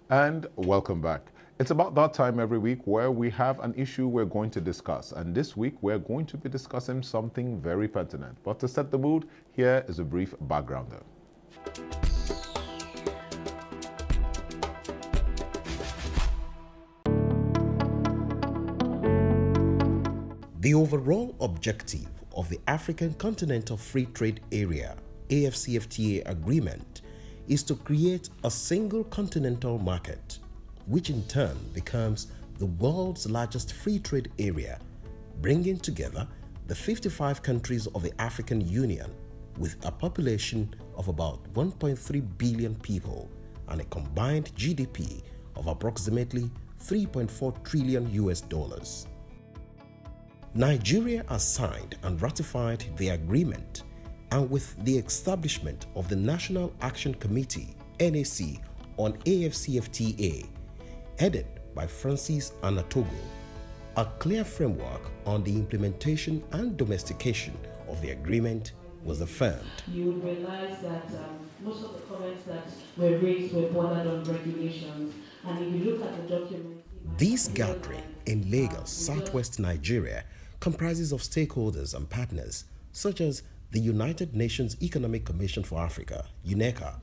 And welcome back. It's about that time every week where we have an issue we're going to discuss. And this week we're going to be discussing something very pertinent. But to set the mood, here is a brief backgrounder. The overall objective of the African Continental Free Trade Area AfCFTA agreement is to create a single continental market, which in turn becomes the world's largest free trade area, bringing together the 55 countries of the African Union with a population of about 1.3 billion people and a combined GDP of approximately 3.4 trillion US dollars. Nigeria has signed and ratified the agreement, and with the establishment of the National Action Committee (NAC) on AfCFTA, headed by Francis Anatogo, a clear framework on the implementation and domestication of the agreement was affirmed. You will realize that most of the comments that were raised were bordered on regulations, and if you look at the document... This gathering in Lagos, southwest Nigeria, comprises of stakeholders and partners such as the United Nations Economic Commission for Africa, UNECA.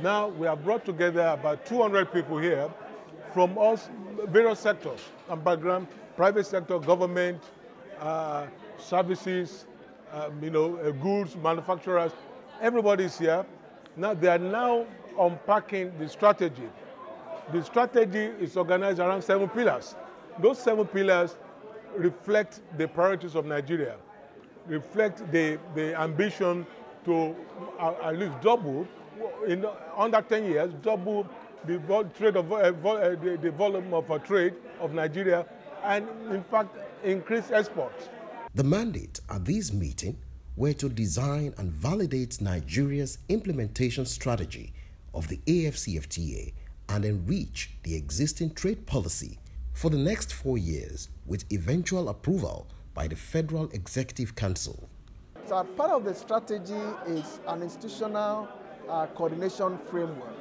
Now we have brought together about 200 people here from all various sectors and background, private sector, government, services, goods, manufacturers. Everybody's here. Now they are now unpacking the strategy. The strategy is organized around 7 pillars. Those 7 pillars reflect the priorities of Nigeria, reflect the ambition to at least double, in under 10 years, double the volume of trade of Nigeria, and in fact increase exports. The mandate at this meeting were to design and validate Nigeria's implementation strategy of the AfCFTA and enrich the existing trade policy for the next 4 years with eventual approval by the Federal Executive Council. So part of the strategy is an institutional coordination framework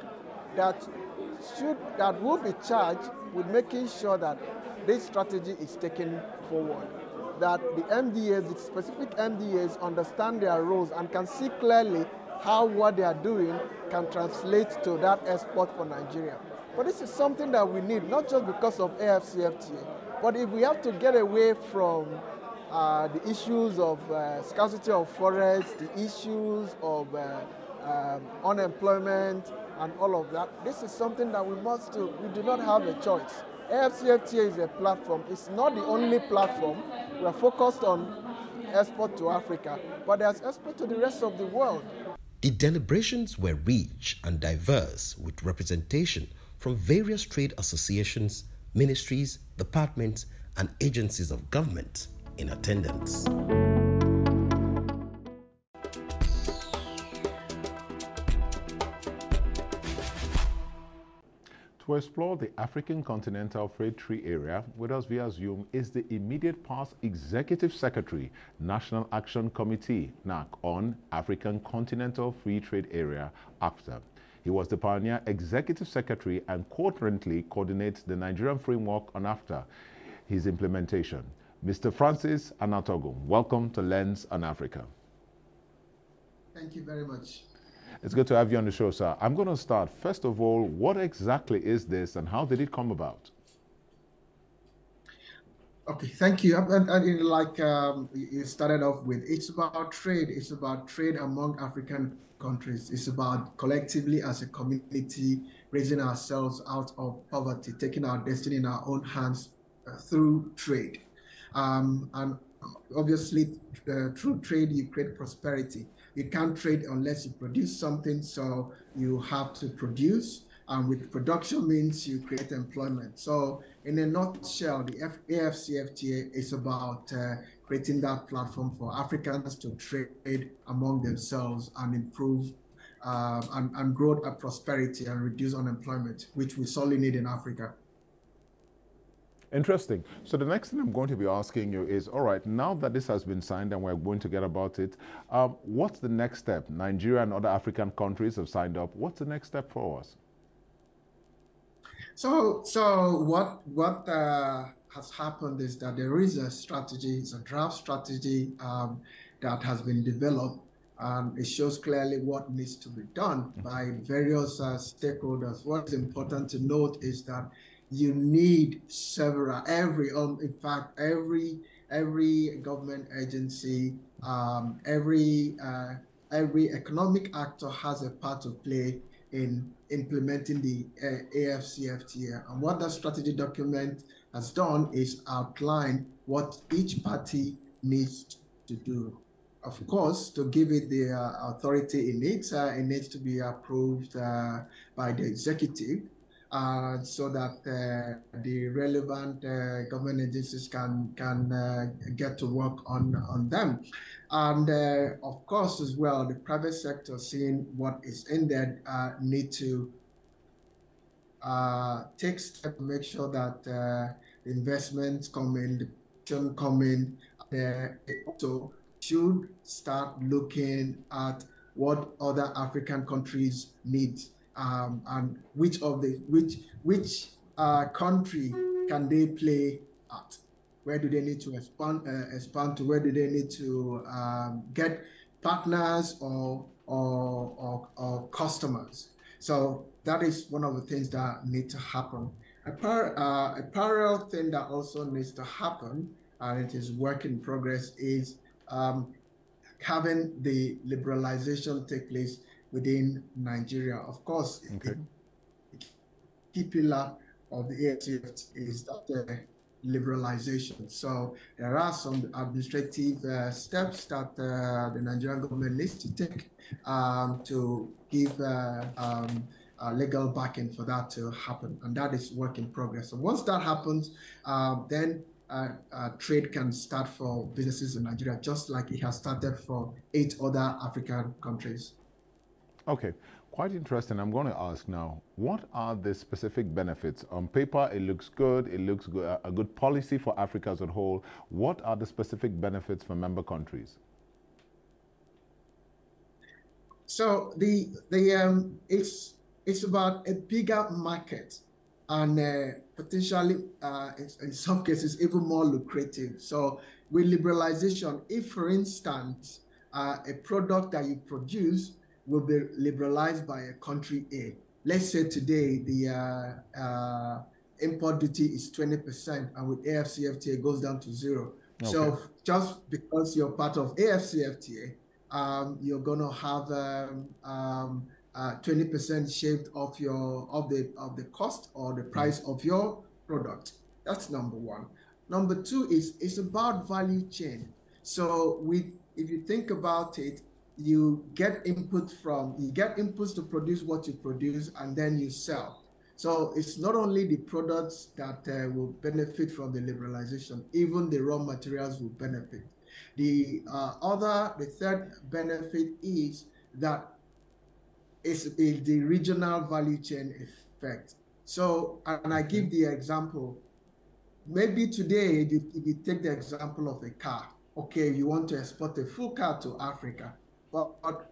that will be charged with making sure that this strategy is taken forward, that the MDAs, the specific MDAs, understand their roles and can see clearly how what they are doing can translate to that export for Nigeria. But this is something that we need, not just because of AfCFTA, but if we have to get away from the issues of scarcity of forests, the issues of unemployment and all of that, this is something that we must do. We do not have a choice. AfCFTA is a platform. It's not the only platform. We are focused on export to Africa, but there's export to the rest of the world. The deliberations were rich and diverse with representation from various trade associations, ministries, departments, and agencies of government in attendance. To explore the African Continental Free Trade Area, with us via Zoom is the immediate past Executive Secretary, National Action Committee, NAC, on African Continental Free Trade Area, AFTA. He was the pioneer Executive Secretary and currently coordinates the Nigerian framework on AFTA, his implementation. Mr. Francis Anatogo, welcome to Lens on Africa. Thank you very much. It's good to have you on the show, sir. I'm going to start. First of all, what exactly is this and how did it come about? Okay, thank you. Like you started off with, it's about trade. It's about trade among African countries. It's about collectively as a community raising ourselves out of poverty, taking our destiny in our own hands through trade. And obviously, through trade, you create prosperity. You can't trade unless you produce something, so you have to produce. And with production means you create employment. So in a nutshell, the AfCFTA is about creating that platform for Africans to trade among themselves and improve and grow prosperity and reduce unemployment, which we sorely need in Africa. Interesting. So the next thing I'm going to be asking you is, all right, now that this has been signed and we're going to get about it, what's the next step? Nigeria and other African countries have signed up. What's the next step for us? So what has happened is that there is a strategy, it's a draft strategy that has been developed, and it shows clearly what needs to be done by various stakeholders. What's important to note is that you need every government agency, every economic actor has a part to play in implementing the AFCFTA. And what that strategy document has done is outline what each party needs to do. Of course, to give it the authority it needs to be approved by the executive, so that the relevant government agencies can get to work on them. And of course, as well, the private sector, seeing what is in there, need to take steps to make sure that the investments come in, the production come in. They also should start looking at what other African countries need. And which country can they play at? Where do they need to expand to? Where do they need to get partners or customers? So that is one of the things that need to happen. A parallel thing that also needs to happen, and it is work in progress, is having the liberalization take place within Nigeria. Of course, the key pillar of the AFCFTA is that liberalization. So there are some administrative steps that the Nigerian government needs to take to give legal backing for that to happen, and that is work in progress. So once that happens, then trade can start for businesses in Nigeria, just like it has started for 8 other African countries. Okay, quite interesting. I'm going to ask now, what are the specific benefits? On paper, it looks good. It looks good, a good policy for Africa as a whole. What are the specific benefits for member countries? So it's about a bigger market, and potentially, in some cases, even more lucrative. So with liberalization, if, for instance, a product that you produce will be liberalized by a country A. Let's say today the import duty is 20%, and with AFCFTA it goes down to 0. Okay. So just because you're part of AFCFTA, you're going to have 20% shaved off of the cost or the price of your product. That's number one. Number two is it's about value chain. So if you think about it, you get inputs to produce what you produce, and then you sell. So it's not only the products that will benefit from the liberalization, even the raw materials will benefit. The third benefit is that it's the regional value chain effect. So, and I give the example, maybe today, if you take the example of a car, okay, you want to export a full car to Africa, but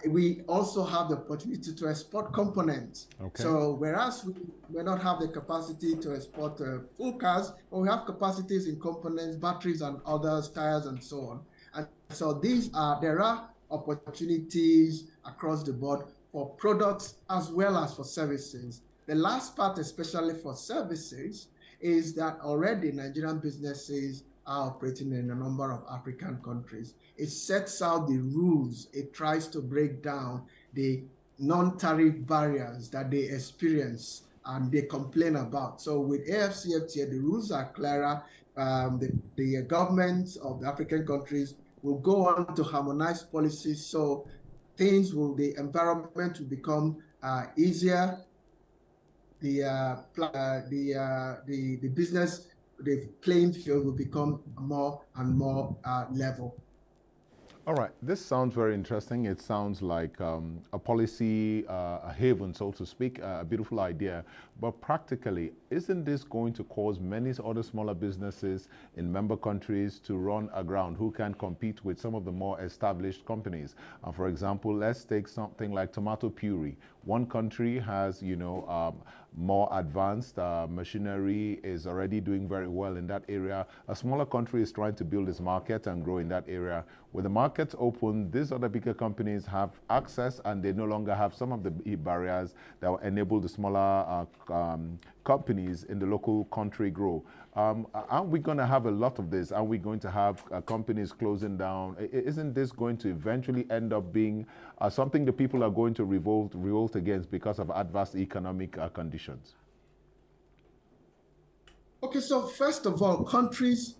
we also have the opportunity to export components. Okay. So whereas we may not have the capacity to export full cars, but we have capacities in components, batteries, and others, tires, and so on. And so there are opportunities across the board for products as well as for services. The last part, especially for services, is that already Nigerian businesses are operating in a number of African countries. It sets out the rules. It tries to break down the non-tariff barriers that they experience and they complain about. So with AFCFTA, the rules are clearer. The governments of the African countries will go on to harmonize policies, so the environment will become easier. The playing field will become more and more level. All right, this sounds very interesting. It sounds like a policy, a haven, so to speak, a beautiful idea. But practically, isn't this going to cause many other smaller businesses in member countries to run aground who can compete with some of the more established companies? For example, let's take something like tomato puree. One country has, more advanced machinery, is already doing very well in that area. A smaller country is trying to build its market and grow in that area. With the markets open, these other bigger companies have access, and they no longer have some of the barriers that will enable the smaller companies in the local country grow. Aren't we going to have a lot of this? Are we going to have companies closing down? Isn't this going to eventually end up being something the people are going to revolt against because of adverse economic conditions? Okay, so first of all, countries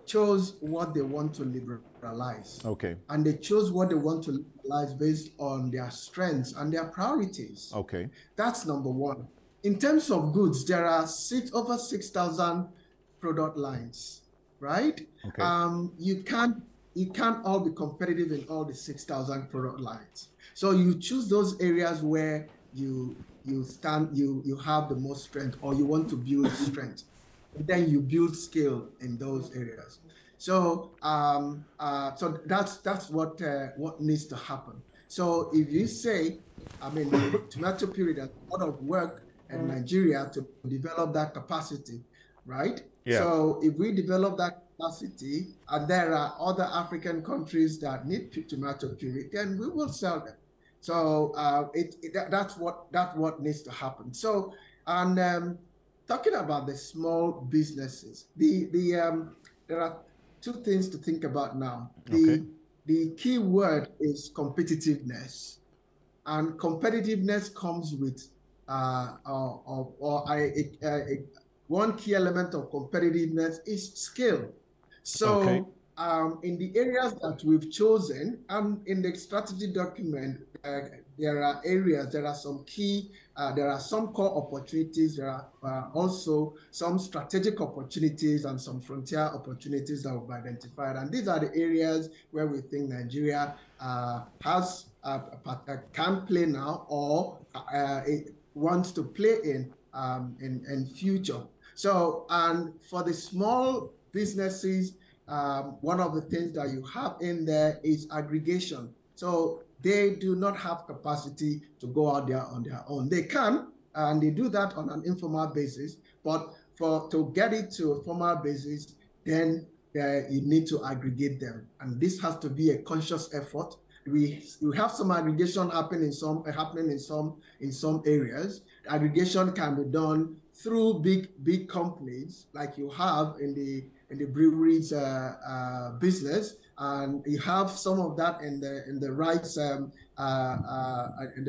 chose what they want to liberalize. Okay. And they chose what they want to liberalize based on their strengths and their priorities. Okay. That's number one. In terms of goods, there are over 6,000 product lines, right? Okay. You can't all be competitive in all the 6,000 product lines. So you choose those areas where you have the most strength, or you want to build strength. And then you build skill in those areas. So so that's what needs to happen. So if you say, tomato puree, there's a lot of work in Nigeria to develop that capacity, right? Yeah. So if we develop that capacity, and there are other African countries that need tomato puree, then we will sell them. So that's what needs to happen. So, and talking about the small businesses, there are two things to think about now. The key word is competitiveness, and competitiveness comes with one key element of competitiveness is skill. So in the areas that we've chosen, and in the strategy document, there are some key, there are some core opportunities, there are also some strategic opportunities and some frontier opportunities that we've identified. And these are the areas where we think Nigeria can play now, or it wants to play in future. So, and for the small businesses, one of the things that you have in there is aggregation. So they do not have capacity to go out there on their own. They can, and they do that on an informal basis, but to get it to a formal basis, then you need to aggregate them. And this has to be a conscious effort. We have some aggregation happening in some areas. Aggregation can be done through big companies, like you have in the breweries business, and you have some of that in the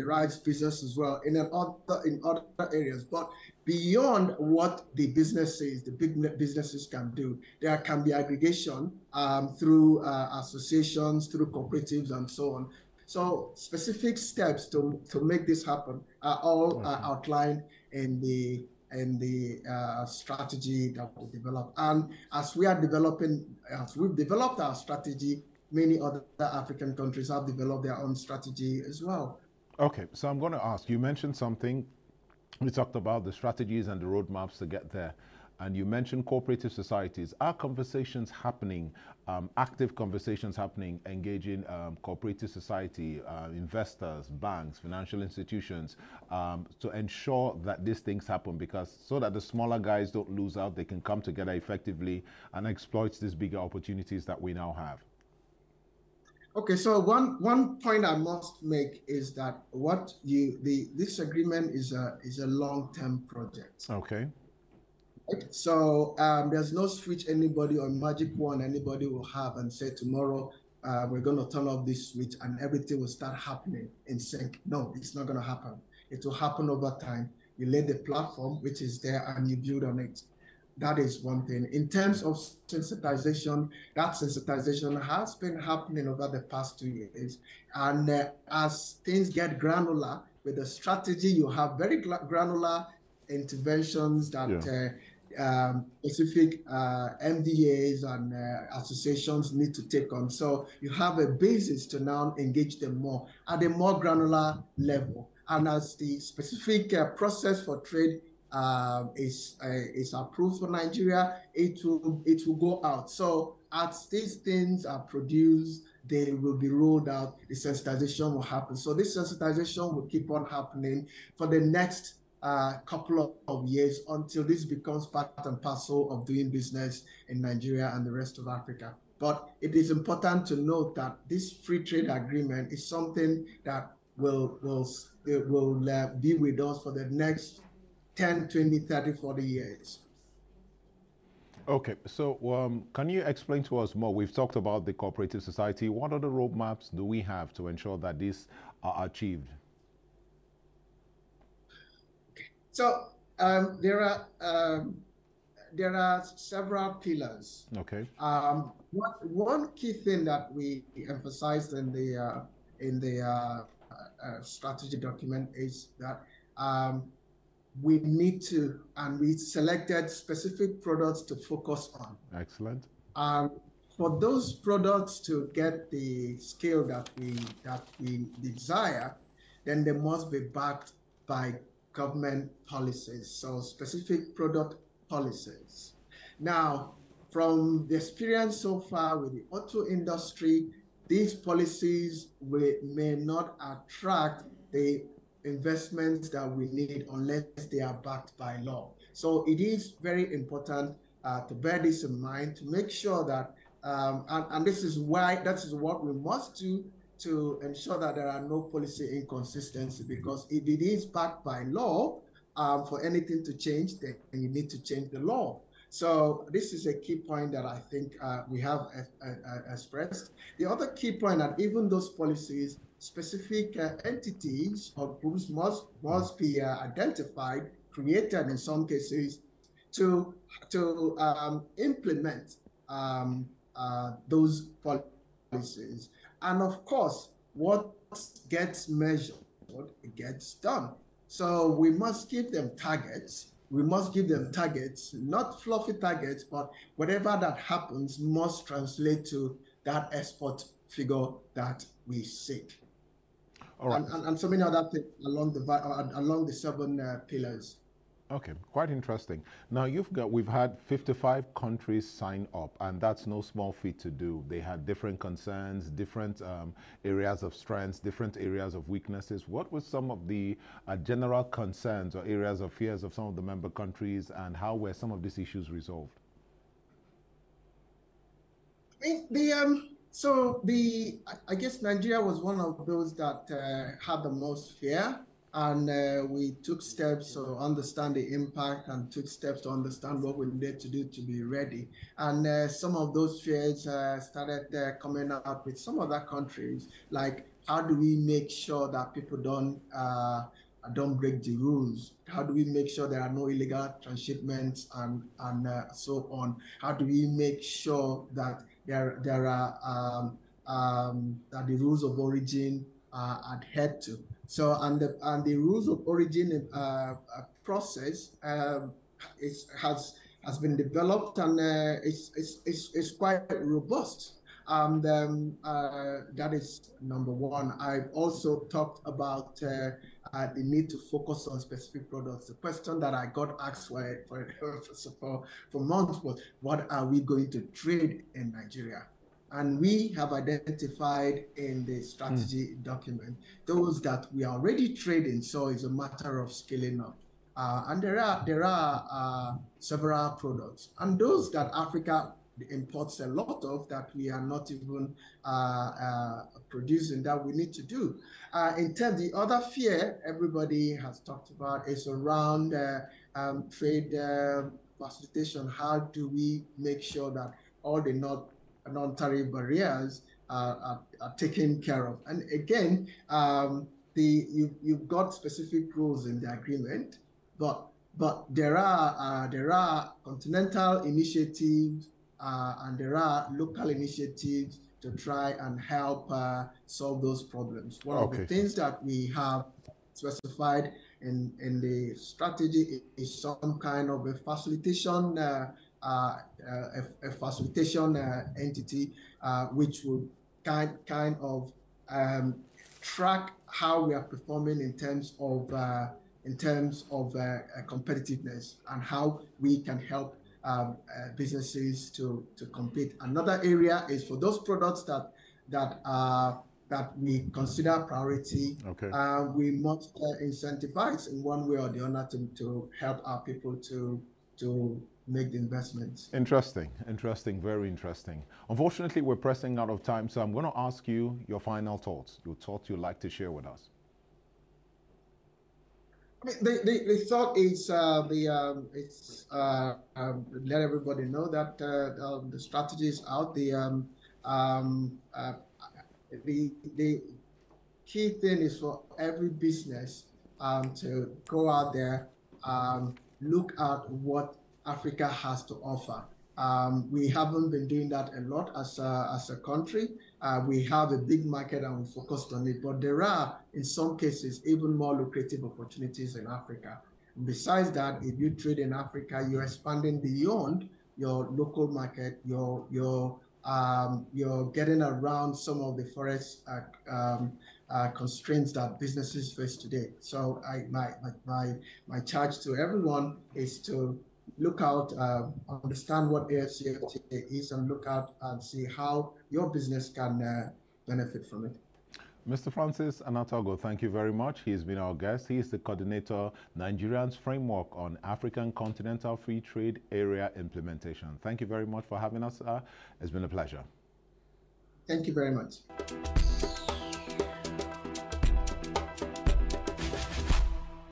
rice business as well, in other areas. But beyond what the businesses, the big businesses can do, there can be aggregation through associations, through cooperatives, and so on. So specific steps to make this happen are all outlined in the strategy that we developed. And as we've developed our strategy, many other African countries have developed their own strategy as well. Okay, so I'm going to ask, you mentioned something, we talked about the strategies and the roadmaps to get there, and you mentioned cooperative societies. Are conversations happening, active conversations happening, engaging cooperative society, investors, banks, financial institutions, to ensure that these things happen, because so that the smaller guys don't lose out, they can come together effectively and exploit these bigger opportunities that we now have? Okay, so one point I must make is that this agreement is a long-term project. Okay. Right? So there's no switch anybody or magic wand anybody will have and say tomorrow we're going to turn off this switch and everything will start happening in sync. No, it's not going to happen. It will happen over time. You lay the platform which is there and you build on it. That is one thing. In terms of sensitization, that sensitization has been happening over the past 2 years. And as things get granular with the strategy, you have very granular interventions that specific MDAs and associations need to take on. So you have a basis to now engage them more at a more granular level. And as the specific process for trade is approved for Nigeria, it will go out. So as these things are produced, they will be rolled out, the sensitization will happen. So this sensitization will keep on happening for the next couple of years until this becomes part and parcel of doing business in Nigeria and the rest of Africa. But it is important to note that this free trade agreement is something that will be with us for the next 10, 20, 30, 40 years. Okay, so can you explain to us more? We've talked about the cooperative society. What other roadmaps do we have to ensure that these are achieved? So there are several pillars. Okay. One key thing that we emphasized in the strategy document is that we need to, and we selected specific products to focus on. Excellent. For those products to get the scale that we desire, then they must be backed by government policies, so specific product policies. Now, from the experience so far with the auto industry, these policies may not attract the investments that we need unless they are backed by law. So it is very important to bear this in mind, to make sure that, and this is what we must do to ensure that there are no policy inconsistencies, because if it is backed by law, for anything to change, then you need to change the law. So this is a key point that I think we have expressed. The other key point that even those policies, specific entities or groups must be identified, created in some cases, to implement those policies. And of course, what gets measured, it gets done. So we must give them targets. We must give them targets, not fluffy targets, but whatever that happens must translate to that export figure that we seek. All right. And so many other things along the 7 pillars. Okay, quite interesting. Now we've had 55 countries sign up, and that's no small feat to do. They had different concerns, different areas of strengths, different areas of weaknesses. What were some of the general concerns or areas of fears of some of the member countries, and how were some of these issues resolved? I guess Nigeria was one of those that had the most fear. And we took steps to understand the impact and took steps to understand what we needed to do to be ready. And some of those fears started coming out with some other countries, like how do we make sure that people don't break the rules? How do we make sure there are no illegal transshipments and so on? How do we make sure that there are that the rules of origin are adhered to? So, and the rules of origin process has been developed, and it's quite robust. That is number one. I've also talked about the need to focus on specific products. The question that I got asked for months was, what are we going to trade in Nigeria? And we have identified in the strategy document those that we are already trading, so it's a matter of scaling up. And there are several products, and those that Africa imports a lot of that we are not even producing, that we need to do. In terms, the other fear everybody has talked about is around trade facilitation. How do we make sure that all the non-tariff barriers are taken care of? And again, you've got specific rules in the agreement, but there are continental initiatives and there are local initiatives to try and help solve those problems. One of the things that we have specified in the strategy is some kind of a facilitation entity which will kind of track how we are performing in terms of competitiveness and how we can help businesses to compete. Another area is for those products that we consider priority. Okay. We must incentivize in one way or the other to help our people to make the investments. Interesting, very interesting. Unfortunately, we're pressing out of time, so I'm going to ask you your final thoughts, your thoughts you'd like to share with us. The thought is let everybody know that the strategy is out. The key thing is for every business to go out there, look at what Africa has to offer. We haven't been doing that a lot as a country. We have a big market and we focused on it, but there are, in some cases, even more lucrative opportunities in Africa. Besides that, if you trade in Africa, you're expanding beyond your local market. You're getting around some of the forex constraints that businesses face today. So my charge to everyone is to look out, understand what AFCFTA is, and look out and see how your business can benefit from it. Mr. Francis Anataogo, thank you very much. He's been our guest. He is the coordinator, Nigerian's Framework on African Continental Free Trade Area Implementation. Thank you very much for having us. It's been a pleasure. Thank you very much.